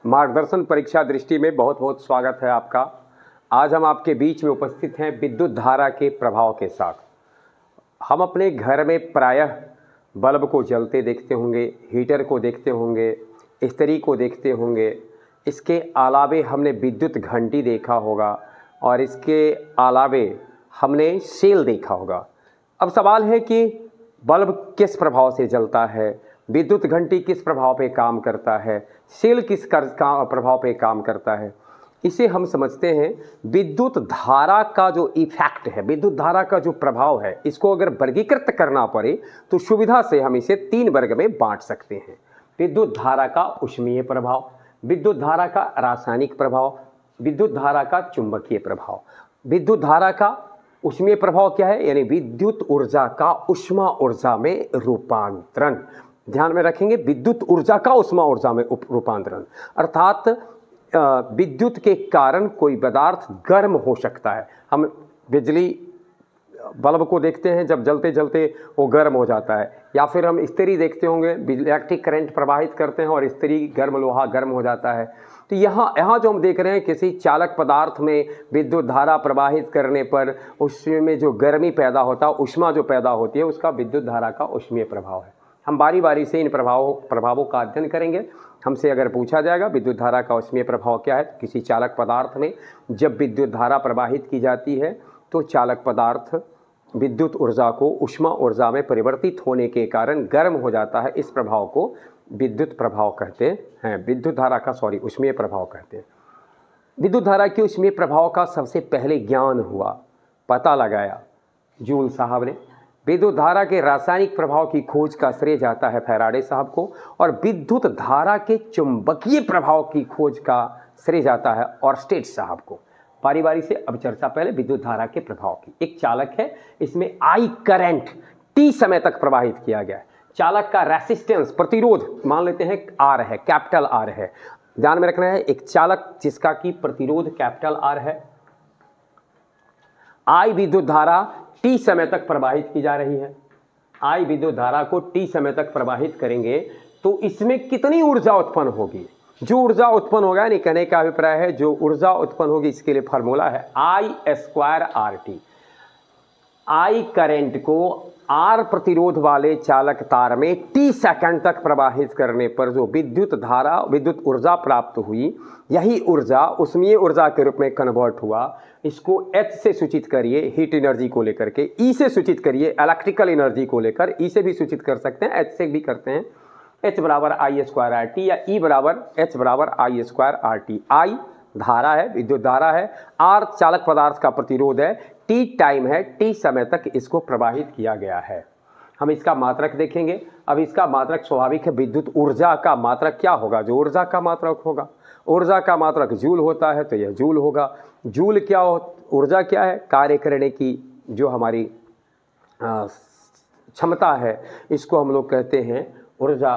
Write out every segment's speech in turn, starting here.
मार्गदर्शन परीक्षा दृष्टि में बहुत बहुत स्वागत है आपका। आज हम आपके बीच में उपस्थित हैं विद्युत धारा के प्रभाव के साथ। हम अपने घर में प्रायः बल्ब को जलते देखते होंगे, हीटर को देखते होंगे, इस्त्री को देखते होंगे। इसके अलावे हमने विद्युत घंटी देखा होगा और इसके अलावे हमने सेल देखा होगा। अब सवाल है कि बल्ब किस प्रभाव से जलता है, विद्युत घंटी किस प्रभाव पे काम करता है, सेल किस प्रभाव पे काम करता है। इसे हम समझते हैं विद्युत धारा का जो इफेक्ट है, विद्युत धारा का जो प्रभाव है, इसको अगर वर्गीकृत करना पड़े तो सुविधा से हम इसे 3 वर्ग में बांट सकते हैं। विद्युत धारा का ऊष्मीय प्रभाव, विद्युत धारा का रासायनिक प्रभाव, विद्युत धारा का चुंबकीय प्रभाव। विद्युत धारा का ऊष्मीय प्रभाव क्या है, यानी विद्युत ऊर्जा का ऊष्मा ऊर्जा में रूपांतरण। ध्यान में रखेंगे, विद्युत ऊर्जा का ऊष्मा ऊर्जा में रूपांतरण, अर्थात विद्युत के कारण कोई पदार्थ गर्म हो सकता है। हम बिजली बल्ब को देखते हैं, जब जलते जलते वो गर्म हो जाता है, या फिर हम इस्त्री देखते होंगे, इलेक्ट्रिक करंट प्रवाहित करते हैं और इस्त्री गर्म लोहा गर्म हो जाता है। तो यहाँ जो हम देख रहे हैं, किसी चालक पदार्थ में विद्युत धारा प्रवाहित करने पर उसमें जो गर्मी पैदा होता है, ऊष्मा जो पैदा होती है, उसका विद्युत धारा का ऊष्मीय प्रभाव है। हम बारी बारी से इन प्रभावों का अध्ययन करेंगे। हमसे अगर पूछा जाएगा विद्युत धारा का ऊष्मीय प्रभाव क्या है, किसी चालक पदार्थ में जब विद्युत धारा प्रवाहित की जाती है तो चालक पदार्थ विद्युत ऊर्जा को ऊष्मा ऊर्जा में परिवर्तित होने के कारण गर्म हो जाता है। इस प्रभाव को विद्युत प्रभाव कहते हैं, विद्युत धारा का ऊष्मीय प्रभाव कहते हैं। विद्युत धारा के ऊष्मीय प्रभाव का सबसे पहले ज्ञान हुआ, पता लगाया जूल साहब ने। विद्युत धारा के रासायनिक प्रभाव की खोज का श्रेय जाता है फैराडे साहब को, और विद्युत धारा के चुंबकीय प्रभाव की खोज का श्रेय जाता है ऑर्स्टेड साहब को। बारी बारी से अब चर्चा पहले विद्युत धारा के प्रभाव की। एक चालक है, इसमें आई करंट टी समय तक प्रवाहित किया गया है। चालक का रेसिस्टेंस प्रतिरोध मान लेते हैं आर है, कैपिटल आर है। ध्यान में रखना है, एक चालक जिसका की प्रतिरोध कैपिटल आर है, आई विद्युत धारा टी समय तक प्रवाहित की जा रही है। आई विद्युत धारा को टी समय तक प्रवाहित करेंगे तो इसमें कितनी ऊर्जा उत्पन्न होगी। जो ऊर्जा उत्पन्न होगा, यानी कहने का अभिप्राय है जो ऊर्जा उत्पन्न होगी, इसके लिए फार्मूला है I square R T. I current को आर प्रतिरोध वाले चालक तार में टी सेकंड तक प्रवाहित करने पर जो विद्युत धारा, विद्युत ऊर्जा प्राप्त हुई, यही ऊर्जा ऊष्मीय ऊर्जा के रूप में कन्वर्ट हुआ। इसको H से सूचित करिए हीट एनर्जी को लेकर के, E से सूचित करिए इलेक्ट्रिकल एनर्जी को लेकर, E से भी सूचित कर सकते हैं, H से भी करते हैं। H बराबर आई स्क्वायर आर टी या E बराबर H बराबर आई स्क्वायर आर टी। आई धारा है, विद्युत धारा है, आर चालक पदार्थ का प्रतिरोध है, टी टाइम है, टी समय तक इसको प्रवाहित किया गया है। हम इसका मात्रक देखेंगे। अब इसका मात्रक स्वाभाविक है, विद्युत ऊर्जा का मात्रक क्या होगा, जो ऊर्जा का मात्रक होगा। ऊर्जा का मात्रक जूल होता है तो यह जूल होगा। जूल क्या हो, ऊर्जा क्या है, कार्य करने की जो हमारी क्षमता है, इसको हम लोग कहते हैं ऊर्जा।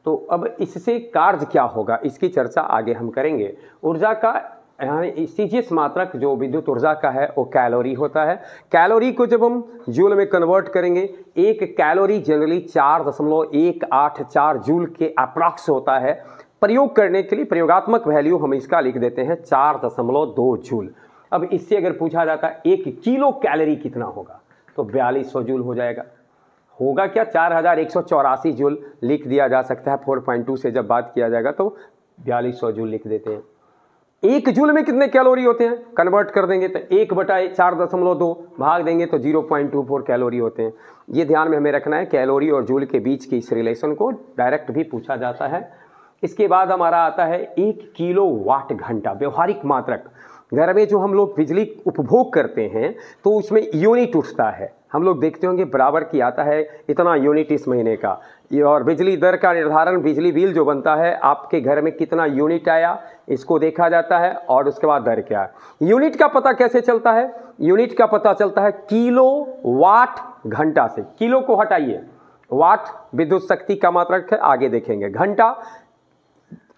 तो अब इससे कार्य क्या होगा, इसकी चर्चा आगे हम करेंगे। ऊर्जा का सीजीएस मात्रक जो विद्युत ऊर्जा का है वो कैलोरी होता है। कैलोरी को जब हम जूल में कन्वर्ट करेंगे, एक कैलोरी जनरली 4.184 जूल के अप्रॉक्स होता है। प्रयोग करने के लिए प्रयोगात्मक वैल्यू हम इसका लिख देते हैं 4.2 जूल। अब इससे अगर पूछा जाता है 1 किलो कैलोरी कितना होगा, तो 4200 जूल हो जाएगा। होगा क्या, 4184 जूल लिख दिया जा सकता है। 4.2 से जब बात किया जाएगा तो 4200 जूल लिख देते हैं। 1 जूल में कितने कैलोरी होते हैं, कन्वर्ट कर देंगे तो 1/4.2 भाग देंगे तो 0.24 कैलोरी होते हैं। ये ध्यान में हमें रखना है, कैलोरी और जूल के बीच की इस रिलेशन को डायरेक्ट भी पूछा जाता है। इसके बाद हमारा आता है 1 किलो वाट घंटा, व्यवहारिक मात्रक। घर में जो हम लोग बिजली उपभोग करते हैं तो उसमें यूनिट उठता है, हम लोग देखते होंगे बराबर की आता है इतना यूनिट इस महीने का। और बिजली दर का निर्धारण, बिजली बिल जो बनता है, आपके घर में कितना यूनिट आया इसको देखा जाता है, और उसके बाद दर क्या है। यूनिट का पता कैसे चलता है, यूनिट का पता चलता है किलो वाट घंटा से। किलो को हटाइए, वाट विद्युत शक्ति का मात्रक है, आगे देखेंगे। घंटा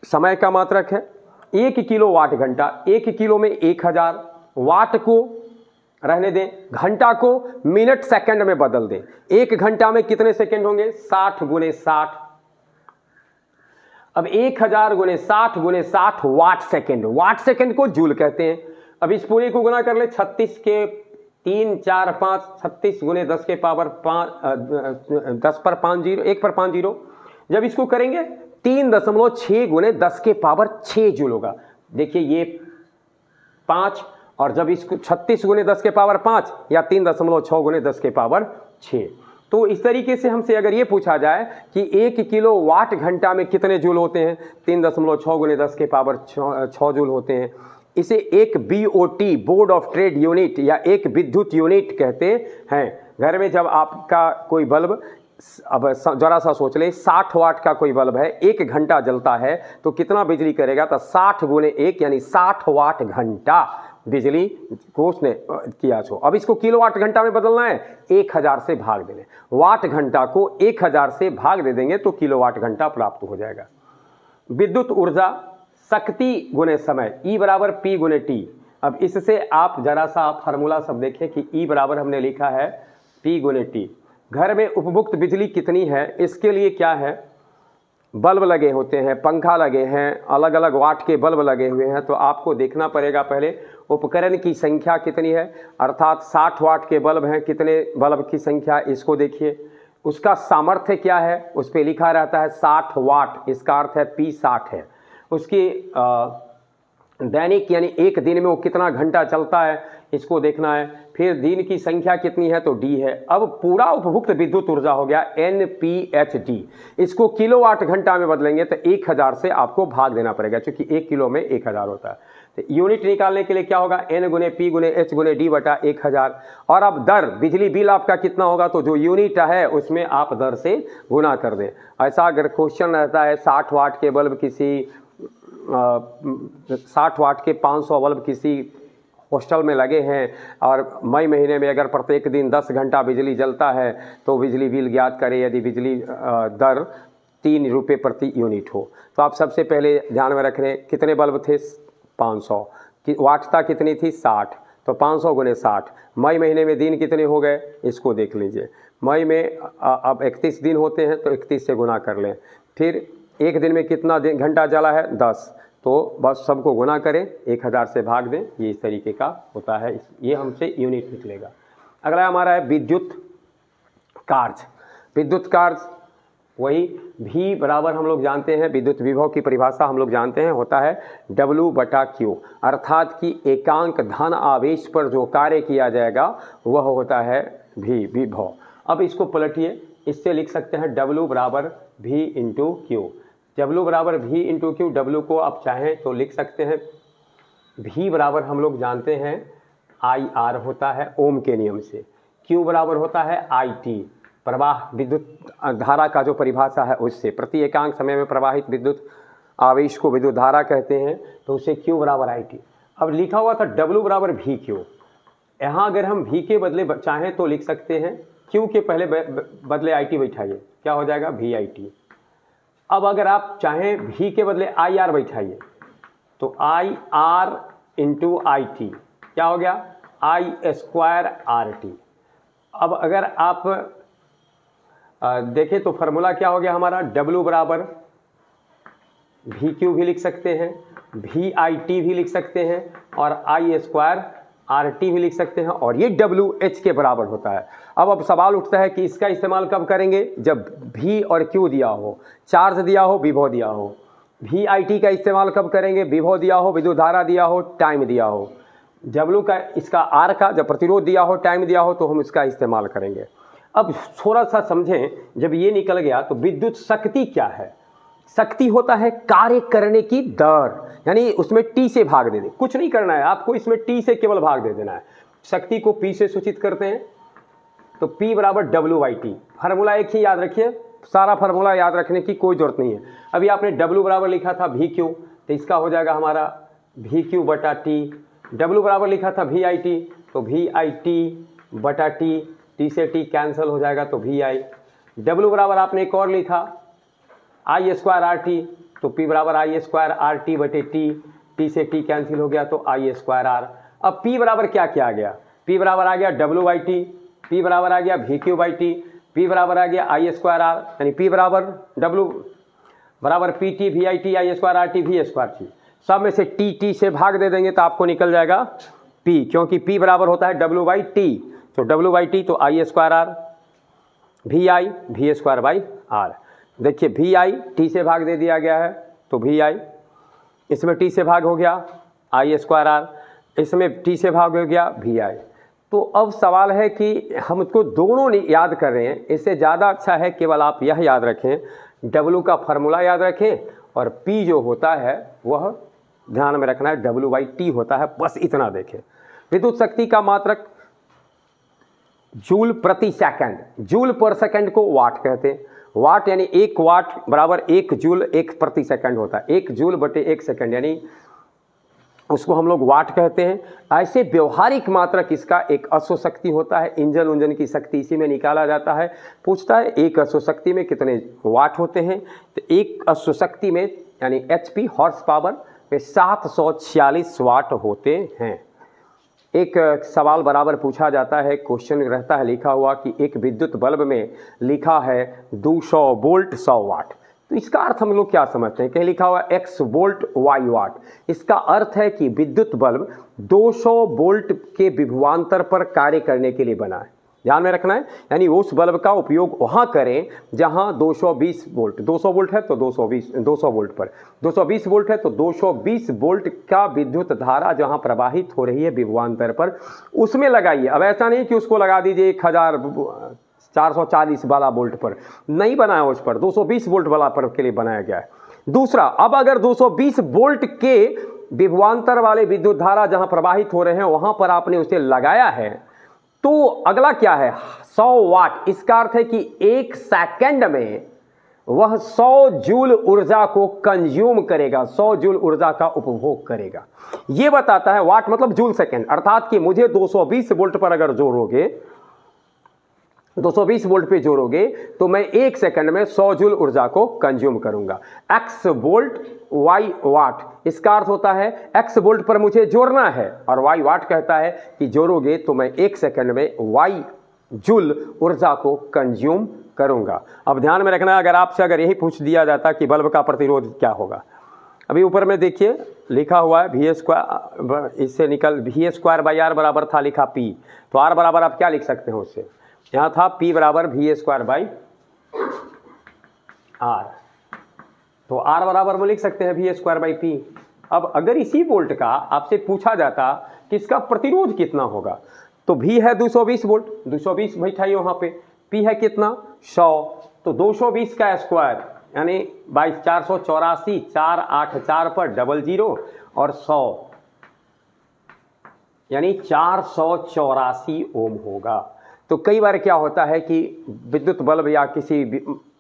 समय का मात्रक है। 1 किलो वाट घंटा, 1 किलो में 1000, वाट को रहने दें, घंटा को मिनट सेकंड में बदल दें। 1 घंटा में कितने सेकंड होंगे, 60 × 60। अब 1000 गुने 60 वाट सेकेंड, वाट सेकेंड को जूल कहते हैं। अब इस पूरे को गुना कर ले 36 के 3 4 5, 36 गुने 10 के पावर 5, 10 पर 5 जीरो, 1 पर 5 जीरो। जब इसको करेंगे 3.6 गुने 10 के पावर 6 जूल होगा। देखिए ये 5, और जब इसको 36 गुने 10 के पावर 5 या 3.6 गुने 10 के पावर 6। तो इस तरीके से हमसे अगर ये पूछा जाए कि 1 किलो वाट घंटा में कितने जूल होते हैं, 3.6 गुने 10 के पावर 6 जूल होते हैं। इसे एक BOT, board of trade unit, या एक विद्युत यूनिट कहते हैं। घर में जब आपका कोई बल्ब, अब जरा सा सोच ले, 60 वाट का कोई बल्ब है, 1 घंटा जलता है तो कितना बिजली करेगा, तो 60 गुने 1 यानी 60 वाट घंटा बिजली को उसने किया। छो अब इसको किलोवाट घंटा में बदलना है, 1000 से भाग देने, वाट घंटा को 1000 से भाग दे देंगे तो किलोवाट घंटा प्राप्त हो जाएगा। विद्युत ऊर्जा शक्ति गुने समय, E बराबर P गुने T। अब इससे आप जरा सा फार्मूला सब देखें कि E बराबर हमने लिखा है P गुने T। घर में उपभुक्त बिजली कितनी है, इसके लिए क्या है, बल्ब लगे होते हैं, पंखा लगे हैं, अलग अलग वाट के बल्ब लगे हुए हैं, तो आपको देखना पड़ेगा पहले उपकरण की संख्या कितनी है, अर्थात 60 वाट के बल्ब हैं, कितने बल्ब की संख्या, इसको देखिए। उसका सामर्थ्य क्या है, उस पर लिखा रहता है 60 वाट, इसका अर्थ है P 60 है। उसकी दैनिक यानी एक दिन में वो कितना घंटा चलता है, इसको देखना है। फिर दिन की संख्या कितनी है, तो D है। अब पूरा उपभुक्त विद्युत ऊर्जा हो गया NPHD। इसको किलोवाट घंटा में बदलेंगे तो 1000 से आपको भाग देना पड़ेगा, क्योंकि 1 किलो में 1000 होता है। तो यूनिट निकालने के लिए क्या होगा, N गुने P गुने H गुने D बटा 1000। और अब दर, बिजली बिल आपका कितना होगा, तो जो यूनिट है उसमें आप दर से गुना कर दें। ऐसा अगर क्वेश्चन रहता है 60 वाट के बल्ब किसी 60 वाट के 500 बल्ब किसी हॉस्टल में लगे हैं, और मई महीने में अगर प्रत्येक दिन 10 घंटा बिजली जलता है तो बिजली बिल ज्ञात करें। यदि बिजली दर 3 रुपये प्रति यूनिट हो, तो आप सबसे पहले ध्यान में रख रहे हैं कितने बल्ब थे, 500 की वाटता कितनी थी, 60, तो 500 गुने 60। मई महीने में दिन कितने हो गए, इसको देख लीजिए। मई में अब 31 दिन होते हैं, तो 31 से गुना कर लें। फिर एक दिन में कितना घंटा जला है, 10, तो बस सबको गुना करें, 1000 से भाग दें। ये इस तरीके का होता है, ये हमसे यूनिट निकलेगा। अगला हमारा है विद्युत कार्य। विद्युत कार्य वही V बराबर हम लोग जानते हैं, विद्युत विभव की परिभाषा हम लोग जानते हैं, होता है W बटा Q, अर्थात कि एकांक धन आवेश पर जो कार्य किया जाएगा वह होता है V, विभव। अब इसको पलटिए, इससे लिख सकते हैं W बराबर V इंटू Q। W बराबर V इंटू Q, W को आप चाहें तो लिख सकते हैं V बराबर हम लोग जानते हैं IR होता है ओम के नियम से, Q बराबर होता है IT, प्रवाह विद्युत धारा का जो परिभाषा है उससे, प्रति एकांक समय में प्रवाहित विद्युत आवेश को विद्युत धारा कहते हैं, तो उसे Q बराबर IT। अब लिखा हुआ था W बराबर VQ, यहाँ अगर हम V के बदले चाहें तो लिख सकते हैं Q के पहले बदले IT बैठाइए, क्या हो जाएगा VIT। अब अगर आप चाहें V के बदले IR बैठाइए, तो IR इंटू IT क्या हो गया, I² RT। अब अगर आप देखें तो फार्मूला क्या हो गया हमारा, W बराबर VQ भी लिख सकते हैं, VIT भी लिख सकते हैं, और I² RT भी लिख सकते हैं, और ये WH के बराबर होता है। अब सवाल उठता है कि इसका इस्तेमाल कब करेंगे, जब V और Q दिया हो, चार्ज दिया हो, विभव दिया हो। VIT का इस्तेमाल कब करेंगे, विभव दिया हो, विद्युत धारा दिया हो, टाइम दिया हो। W का, इसका R का जब प्रतिरोध दिया हो, टाइम दिया हो, तो हम इसका इस्तेमाल करेंगे। अब थोड़ा सा समझें, जब ये निकल गया तो विद्युत शक्ति क्या है, शक्ति होता है कार्य करने की दर, यानी उसमें T से भाग दे दें, कुछ नहीं करना है आपको, इसमें T से केवल भाग दे देना है। शक्ति को P से सूचित करते हैं, तो P बराबर WIT। फार्मूला एक ही याद रखिए, सारा फार्मूला याद रखने की कोई जरूरत नहीं है। अभी आपने W बराबर लिखा था VQ, तो इसका हो जाएगा हमारा VQ बटा T। W बराबर लिखा था VIT, तो VIT बटा T, T से T कैंसिल हो जाएगा तो VI। W बराबर आपने एक और लिखा I² RT, तो P बराबर I² RT बटे T, T से T कैंसिल हो गया तो I² R। अब P बराबर क्या किया गया, P बराबर आ गया WIT, P बराबर आ गया VQ/T, P बराबर आ गया I² R, यानी P बराबर W बराबर P T V I T I square R T V square T, सब में से टी टी से भाग दे देंगे तो आपको निकल जाएगा पी, क्योंकि पी बराबर होता है डब्ल्यू बाई टी, तो डब्ल्यू बाई टी तो I square R, V square by R. देखिए वी आई टी से भाग दे दिया गया है तो वी आई, इसमें टी से भाग हो गया आई स्क्वायर आर, इसमें टी से भाग हो गया वी आई। तो अब सवाल है कि हमको दोनों नहीं याद कर रहे हैं, इससे ज़्यादा अच्छा है केवल आप यह याद रखें, डब्ल्यू का फार्मूला याद रखें और पी जो होता है वह ध्यान में रखना है डब्ल्यू बाई टी होता है, बस इतना देखें। विद्युत शक्ति का मात्रक जूल प्रति सेकंड, जूल पर सेकंड को वाट कहते हैं। वाट यानी 1 वाट बराबर 1 जूल 1 प्रति सेकंड होता है, 1 जूल बटे 1 सेकंड यानी उसको हम लोग वाट कहते हैं। ऐसे व्यवहारिक मात्रक इसका एक अश्व शक्ति होता है, इंजन उंजन की शक्ति इसी में निकाला जाता है। पूछता है एक अश्व शक्ति में कितने वाट होते हैं, तो एक अश्व शक्ति में यानी एचपी हॉर्स पावर में 746 वाट होते हैं। एक सवाल बराबर पूछा जाता है, क्वेश्चन रहता है लिखा हुआ कि एक विद्युत बल्ब में लिखा है 200 वोल्ट 100 वाट, तो इसका अर्थ हम लोग क्या समझते हैं? कहीं लिखा हुआ x वोल्ट y वाट, इसका अर्थ है कि विद्युत बल्ब 200 वोल्ट के विभवांतर पर कार्य करने के लिए बना है। ध्यान में रखना है, यानी उस बल्ब का उपयोग वहां करें जहां 220 वोल्ट, 200 वोल्ट है तो 200 वोल्ट पर, 220 वोल्ट है तो 220 वोल्ट का विद्युत धारा जहां प्रवाहित हो रही है विभवांतर पर उसमें लगाइए। अब ऐसा नहीं कि उसको लगा दीजिए 1440 वाला वोल्ट पर, नहीं बनाया उस पर, 220 वोल्ट वाला पर के लिए बनाया गया है। दूसरा, अब अगर 220 वोल्ट के विभवांतर वाले विद्युत धारा जहां प्रवाहित हो रहे हैं वहां पर आपने उसे लगाया है, तो अगला क्या है 100 वाट। इसका अर्थ है कि 1 सेकंड में वह 100 जूल ऊर्जा को कंज्यूम करेगा, 100 जूल ऊर्जा का उपभोग करेगा। यह बताता है वाट मतलब जूल सेकंड, अर्थात कि मुझे 220 वोल्ट पर अगर जोड़ोगे, 220 वोल्ट पे जोड़ोगे तो मैं 1 सेकंड में 100 जूल ऊर्जा को कंज्यूम करूंगा। x वोल्ट y वाट, इसका अर्थ होता है x वोल्ट पर मुझे जोड़ना है और y वाट कहता है कि जोड़ोगे तो मैं 1 सेकंड में y जूल ऊर्जा को कंज्यूम करूंगा। अब ध्यान में रखना, अगर आपसे अगर यही पूछ दिया जाता कि बल्ब का प्रतिरोध क्या होगा, अभी ऊपर में देखिए लिखा हुआ है वी स्क्वायर, इससे निकल वी स्क्वायर बाई आर बराबर था लिखा पी, तो आर बराबर आप क्या लिख सकते हैं उससे, यहाँ था P बराबर वी स्क्वायर बाई आर, तो आर बराबर में लिख सकते हैं वी स्क्वायर बाई पी। अब अगर इसी वोल्ट का आपसे पूछा जाता कि इसका प्रतिरोध कितना होगा, तो V है 220 वोल्ट, 220 बैठाइए वहाँ पे, P है कितना 100, तो 220 का स्क्वायर यानी 484, 484 पर 00 और 100 यानी 484 ओम होगा। तो कई बार क्या होता है कि विद्युत बल्ब या किसी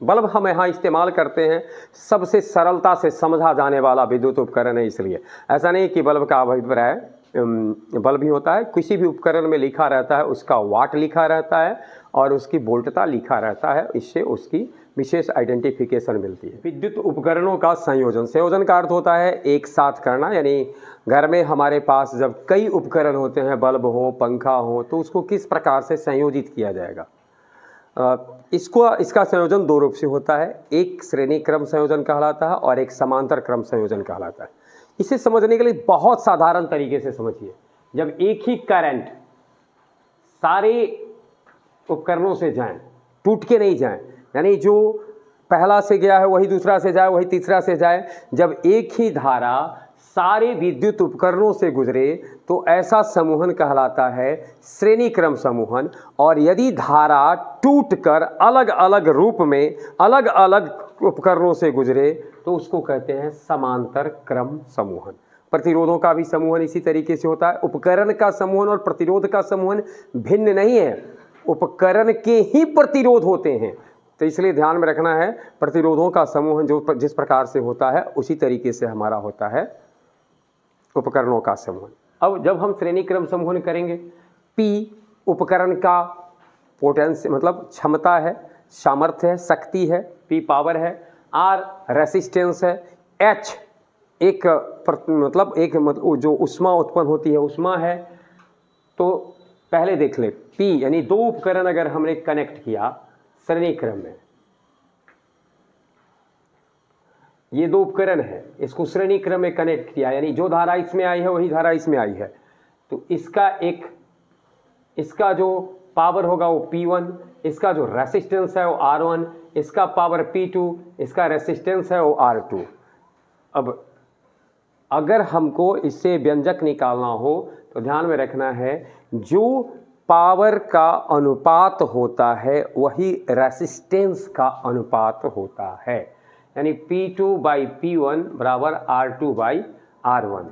बल्ब हम यहाँ इस्तेमाल करते हैं, सबसे सरलता से समझा जाने वाला विद्युत उपकरण है, इसलिए ऐसा नहीं कि बल्ब का अभिप्राय बल्ब ही होता है, किसी भी उपकरण में लिखा रहता है उसका वाट लिखा रहता है और उसकी वोल्टता लिखा रहता है, इससे उसकी विशेष आइडेंटिफिकेशन मिलती है। विद्युत उपकरणों का संयोजन, संयोजन का अर्थ होता है एक साथ करना, यानी घर में हमारे पास जब कई उपकरण होते हैं, बल्ब हो पंखा हो, तो उसको किस प्रकार से संयोजित किया जाएगा। इसका संयोजन 2 रूप से होता है, एक श्रेणी क्रम संयोजन कहलाता है और एक समांतर क्रम संयोजन कहलाता है। इसे समझने के लिए बहुत साधारण तरीके से समझिए, जब एक ही करंट सारे उपकरणों से जाए, टूट के नहीं जाए, यानी जो पहला से गया है वही दूसरा से जाए, वही तीसरा से जाए, जब एक ही धारा सारे विद्युत उपकरणों से गुजरे तो ऐसा समूहन कहलाता है श्रेणी क्रम समूहन। और यदि धारा टूटकर अलग अलग रूप में अलग अलग उपकरणों से गुजरे तो उसको कहते हैं समांतर क्रम समूहन। प्रतिरोधों का भी समूहन इसी तरीके से होता है। उपकरण का समूहन और प्रतिरोध का समूहन भिन्न नहीं है, उपकरण के ही प्रतिरोध होते हैं, तो इसलिए ध्यान में रखना है प्रतिरोधों का समूहन जो जिस प्रकार से होता है उसी तरीके से हमारा होता है उपकरणों का समूहन। अब जब हम श्रेणी क्रम समूहन करेंगे, P उपकरण का पोटेंशियल मतलब क्षमता है, सामर्थ्य है, शक्ति है, P पावर है, R रेसिस्टेंस है, H एक जो ऊष्मा उत्पन्न होती है ऊष्मा है। तो पहले देख ले P यानी 2 उपकरण अगर हमने कनेक्ट किया श्रेणी क्रम में, ये दो उपकरण है, इसको श्रेणी क्रम में कनेक्ट किया, यानी जो धारा इसमें आई है वही धारा इसमें आई है। तो इसका जो पावर होगा वो P1, इसका जो रेसिस्टेंस है वो R1, इसका पावर P2, इसका रेसिस्टेंस है वो R2। अब अगर हमको इससे व्यंजक निकालना हो तो ध्यान में रखना है, जो पावर का अनुपात होता है वही रेसिस्टेंस का अनुपात होता है, यानी P2/P1 बराबर R2/R1,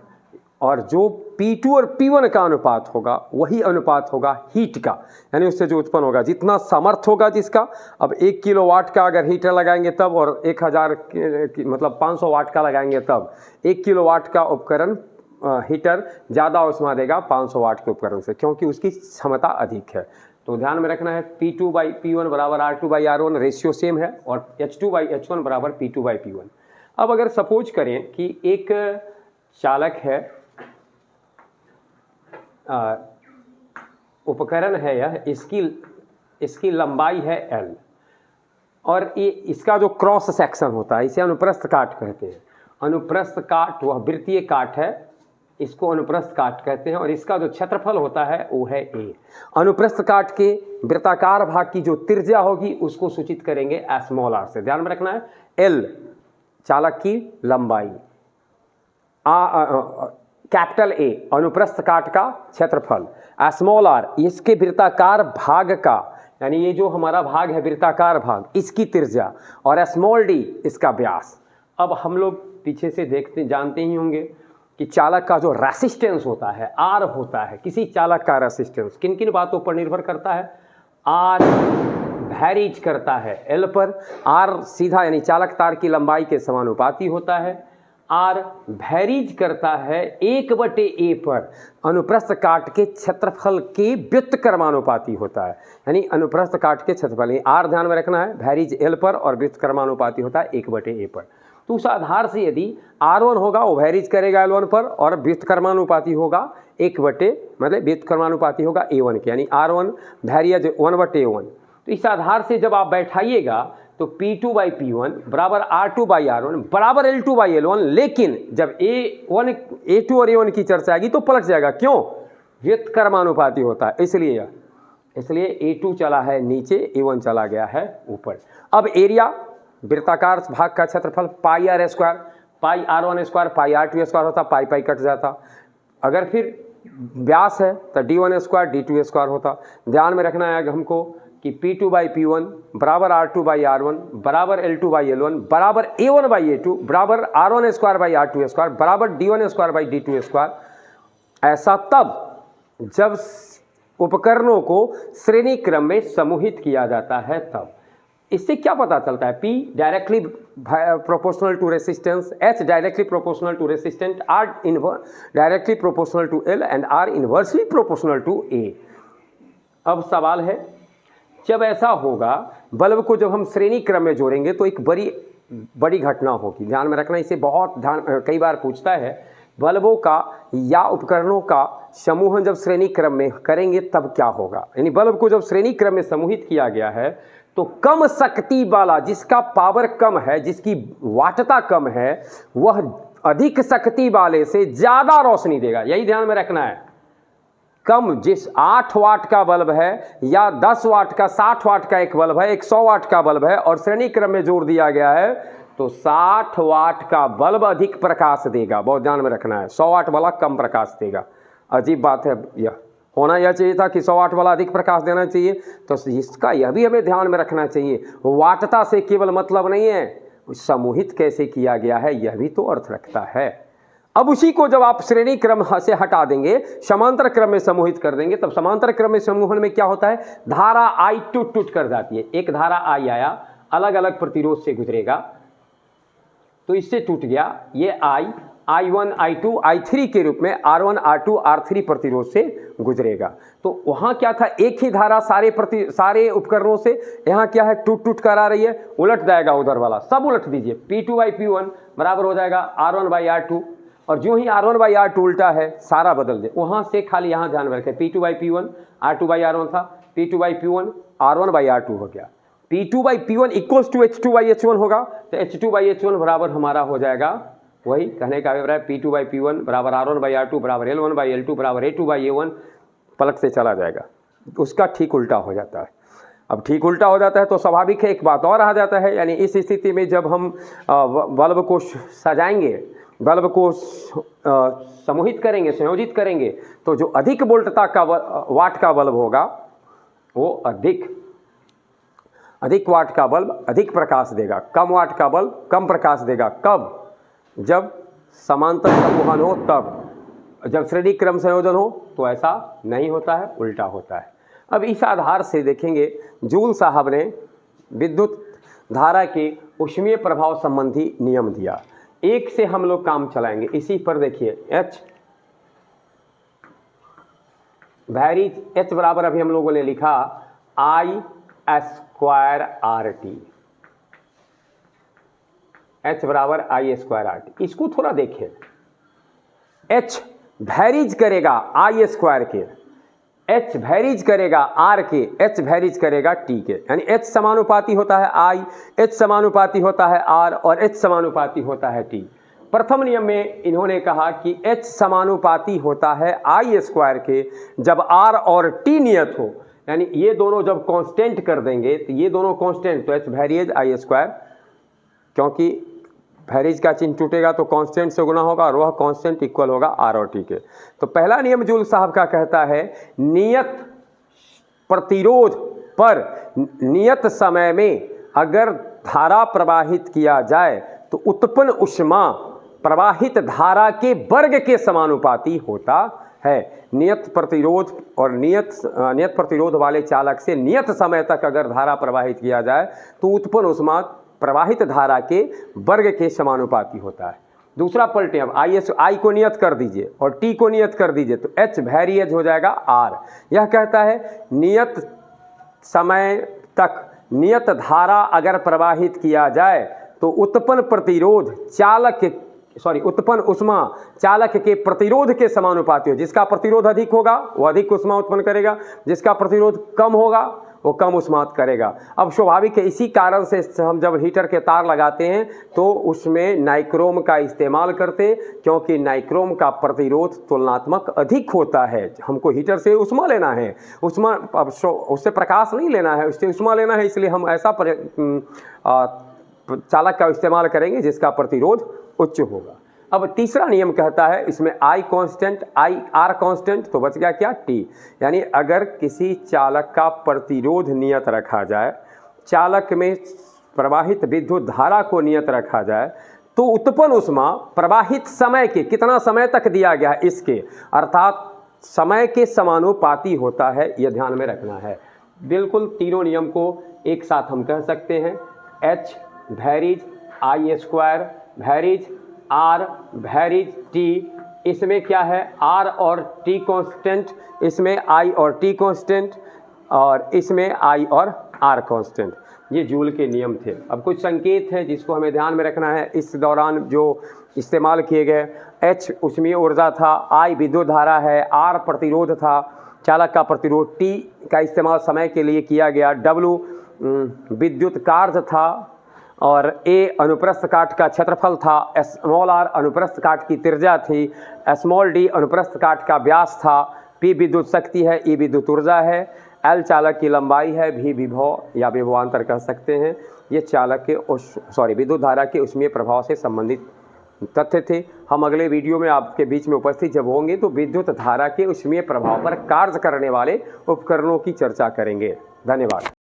और जो P2 और P1 का अनुपात होगा वही अनुपात होगा हीट का, यानी उससे जो उत्पन्न होगा, जितना सामर्थ्य होगा जिसका। अब 1 किलोवाट का अगर हीटर लगाएंगे तब, और 1000 मतलब 500 वाट का लगाएंगे तब 1 किलोवाट का उपकरण हीटर ज़्यादा उष्मा देगा 500 वाट के उपकरण से, क्योंकि उसकी क्षमता अधिक है। तो ध्यान में रखना है P2/P1 बराबर R2/R1, रेशियो सेम है, और H2/H1 बराबर P2/P1। अब अगर सपोज करें कि एक चालक है, उपकरण है यह, इसकी लंबाई है L, और ये इसका जो क्रॉस सेक्शन होता है इसे अनुप्रस्थ काट कहते हैं। अनुप्रस्थ काट वह वृत्तीय काट है, इसको अनुप्रस्थ काट कहते हैं, और इसका जो क्षेत्रफल होता है वो है A। अनुप्रस्थ काट के वृत्ताकार भाग की जो त्रिज्या होगी उसको सूचित करेंगे r से। ध्यान में रखना है, L चालक की लंबाई, कैपिटल A अनुप्रस्थ काट का क्षेत्रफल, r इसके वृत्ताकार भाग का, यानी ये जो हमारा भाग है वृत्ताकार भाग, इसकी त्रिज्या, और d इसका व्यास। अब हम लोग पीछे से जानते ही होंगे कि चालक का जो रेसिस्टेंस होता है R होता है, किसी चालक का रेसिस्टेंस किन किन बातों पर निर्भर करता है? R वैरीज करता है L पर, R सीधा यानी चालक तार की लंबाई के समानुपाती होता है, R वैरीज करता है 1/A पर अनुप्रस्थ काट के क्षेत्रफल के व्युत्क्रमानुपाती होता है, यानी अनुप्रस्थ काट के क्षेत्रफल, R ध्यान में रखना है, वैरीज L पर और व्युत्क्रमानुपाती होता है 1/A पर। तो उस आधार से यदि R1 होगा वो वैरीज करेगा L1 पर, और व्युत्क्रमानुपाती होगा 1/, मतलब व्युत्क्रमानुपाती होगा A1 के, यानी R1 वैरीज 1/A1। तो इस आधार से जब आप बैठाइएगा तो P2/P1 बराबर R2/R1 बराबर L2/L1, लेकिन जब A2 और A1 की चर्चा आएगी तो पलट जाएगा। क्यों? व्युत्क्रमानुपाती होता है, इसलिए A2 चला है नीचे, A1 चला गया है ऊपर। अब एरिया, वृत्ताकार भाग का क्षेत्रफल πr², πr1² πr2² होता, पाई कट जाता। अगर फिर व्यास है तो d1² d2² होता। ध्यान में रखना है हमको कि P2/P1 बराबर R2/R1 बराबर L2/L1 बराबर A1/A2 बराबर R1²/R2² बराबर d1²/d2²। ऐसा तब जब उपकरणों को श्रेणी क्रम में समूहित किया जाता है तब। इससे क्या पता चलता है? P directly proportional to resistance, H directly proportional to resistant, R directly proportional to L and R inversely proportional to A। अब सवाल है, जब ऐसा होगा, बल्ब को जब हम श्रेणी क्रम में जोड़ेंगे तो एक बड़ी घटना होगी। ध्यान में रखना, इसे बहुत कई बार पूछता है। बल्बों का या उपकरणों का समूहन जब श्रेणी क्रम में करेंगे तब क्या होगा, यानी बल्ब को जब श्रेणी क्रम में समूहित किया गया है तो कम शक्ति वाला, जिसका पावर कम है, जिसकी वाटता कम है, वह अधिक शक्ति वाले से ज्यादा रोशनी देगा। यही ध्यान में रखना है। कम, जिस 8 वाट का बल्ब है या 10 वाट का, 60 वाट का एक बल्ब है, 100 वाट का बल्ब है और श्रेणी क्रम में जोड़ दिया गया है तो 60 वाट का बल्ब अधिक प्रकाश देगा। बहुत ध्यान में रखना है। 100 वाट वाला कम प्रकाश देगा। अजीब बात है, यह होना यह चाहिए था कि 100 वाट वाला अधिक प्रकाश देना चाहिए। तो इसका यह भी हमें ध्यान में रखना चाहिए, वाटता से केवल मतलब नहीं है, समूहित कैसे किया गया है यह भी तो अर्थ रखता है। अब उसी को जब आप श्रेणी क्रम से हटा देंगे, समांतर क्रम में समूहित कर देंगे, तब समांतर क्रम में समूहन में क्या होता है? धारा I टूट कर जाती है। एक धारा I आया, अलग अलग प्रतिरोध से गुजरेगा तो इससे टूट गया। ये I1 I2 I3 के रूप में R1 R2 R3 प्रतिरोध से गुजरेगा। तो वहाँ क्या था? एक ही धारा सारे उपकरणों से, यहाँ क्या है? टूट कर आ रही है, उलट जाएगा उधर वाला, सब उलट दीजिए। P2/P1 बराबर हो जाएगा R1/R2, और जो ही R1/R2 उल्टा है सारा बदल दे। वहाँ से खाली यहाँ ध्यान में रखें, P2/P1 R2/R1 था, P2/P1 R1/R2 हो गया। P2/P1 इक्वल्स टू H2/H1 होगा, तो H2/H1 बराबर हमारा हो जाएगा, वही कहने का अभिप्राय P2/P1 बराबर R1/R2 बराबर L1/L2 बराबर A2/A1 पलट से चला जाएगा, उसका ठीक उल्टा हो जाता है। अब ठीक उल्टा हो जाता है तो स्वाभाविक है एक बात और आ जाता है, यानी इस स्थिति में जब हम बल्ब को सजाएंगे, बल्ब को समूहित करेंगे, संयोजित करेंगे, तो जो अधिक वोल्टता का वाट का बल्ब होगा वो अधिक वाट का बल्ब अधिक प्रकाश देगा, कम वाट का बल्ब कम प्रकाश देगा। कब? जब समांतर समूहन हो तब, जब श्रेणी क्रम संयोजन हो तो ऐसा नहीं होता है, उल्टा होता है। अब इस आधार से देखेंगे जूल साहब ने विद्युत धारा के ऊष्मीय प्रभाव संबंधी नियम दिया। एक से हम लोग काम चलाएंगे, इसी पर देखिए H वैरीज, H बराबर अभी हम लोगों ने लिखा I²RT, H बराबर I²RT। इसको थोड़ा देखें, H वैरीज करेगा I² के, H वैरीज करेगा R के, H वैरीज करेगा T के, यानी H समानुपाती होता है I, H समानुपाती होता है R और H समानुपाती होता है T। प्रथम नियम में इन्होंने कहा कि H समानुपाती होता है I² के जब R और T नियत हो, यानी ये दोनों जब कांस्टेंट कर देंगे तो ये दोनों कांस्टेंट, तो H वैरीज I², क्योंकि वैरीज का चिन्ह टूटेगा तो कांस्टेंट से गुना होगा और वह कांस्टेंट इक्वल होगा R और T के। तो पहला नियम जूल साहब का कहता है नियत प्रतिरोध पर नियत समय में अगर धारा प्रवाहित किया जाए तो उत्पन्न ऊष्मा प्रवाहित धारा के वर्ग के समानुपाती होता है। नियत प्रतिरोध और नियत प्रतिरोध वाले चालक से नियत समय तक अगर धारा प्रवाहित किया जाए तो उत्पन्न ऊष्मा प्रवाहित धारा के वर्ग के समानुपाती होता है। दूसरा पलटे, अब I को नियत कर दीजिए और T को नियत कर दीजिए, तो H वैरीज हो जाएगा R। यह कहता है नियत समय तक नियत धारा अगर प्रवाहित किया जाए तो उत्पन्न प्रतिरोध उत्पन्न ऊष्मा चालक के प्रतिरोध के समानुपाती हो। जिसका प्रतिरोध अधिक होगा वो अधिक ऊष्मा उत्पन्न करेगा, जिसका प्रतिरोध कम होगा वो कम ऊष्मा करेगा। अब स्वाभाविक है, इसी कारण से हम जब हीटर के तार लगाते हैं तो उसमें नाइक्रोम का इस्तेमाल करते, क्योंकि नाइक्रोम का प्रतिरोध तुलनात्मक अधिक होता है। हमको हीटर से ऊष्मा लेना है, ऊष्मा अब उससे प्रकाश नहीं लेना है, उससे ऊष्मा लेना है, इसलिए हम ऐसा चालक का इस्तेमाल करेंगे जिसका प्रतिरोध उच्च होगा। अब तीसरा नियम कहता है इसमें I कांस्टेंट, R कांस्टेंट, तो बच गया क्या? T। यानी अगर किसी चालक का प्रतिरोध नियत रखा जाए, चालक में प्रवाहित विद्युत धारा को नियत रखा जाए, तो उत्पन्न ऊष्मा प्रवाहित समय के कितना समय तक दिया गया है इसके, अर्थात समय के समानुपाती होता है, यह ध्यान में रखना है। बिल्कुल तीनों नियम को एक साथ हम कह सकते हैं, H varies I² varies R varies T। इसमें क्या है? R और T कांस्टेंट, इसमें I और T कांस्टेंट और इसमें I और R कांस्टेंट। ये जूल के नियम थे। अब कुछ संकेत हैं जिसको हमें ध्यान में रखना है इस दौरान जो इस्तेमाल किए गए। H ऊष्मीय ऊर्जा था, I विद्युत धारा है, R प्रतिरोध था, चालक का प्रतिरोध, T का इस्तेमाल समय के लिए किया गया, W विद्युत कार्य था और A अनुप्रस्थ काट का क्षेत्रफल था, स्मॉल r अनुप्रस्थ काट की त्रिज्या थी, स्मॉल d अनुप्रस्थ काट का व्यास था, P विद्युत शक्ति है, E विद्युत ऊर्जा है, L चालक की लंबाई है, V विभव या विभवांतर कह सकते हैं। ये चालक के विद्युत धारा के ऊष्मीय प्रभाव से संबंधित तथ्य थे। हम अगले वीडियो में आपके बीच में उपस्थित जब होंगे तो विद्युत धारा के ऊष्मीय प्रभाव पर कार्य करने वाले उपकरणों की चर्चा करेंगे। धन्यवाद।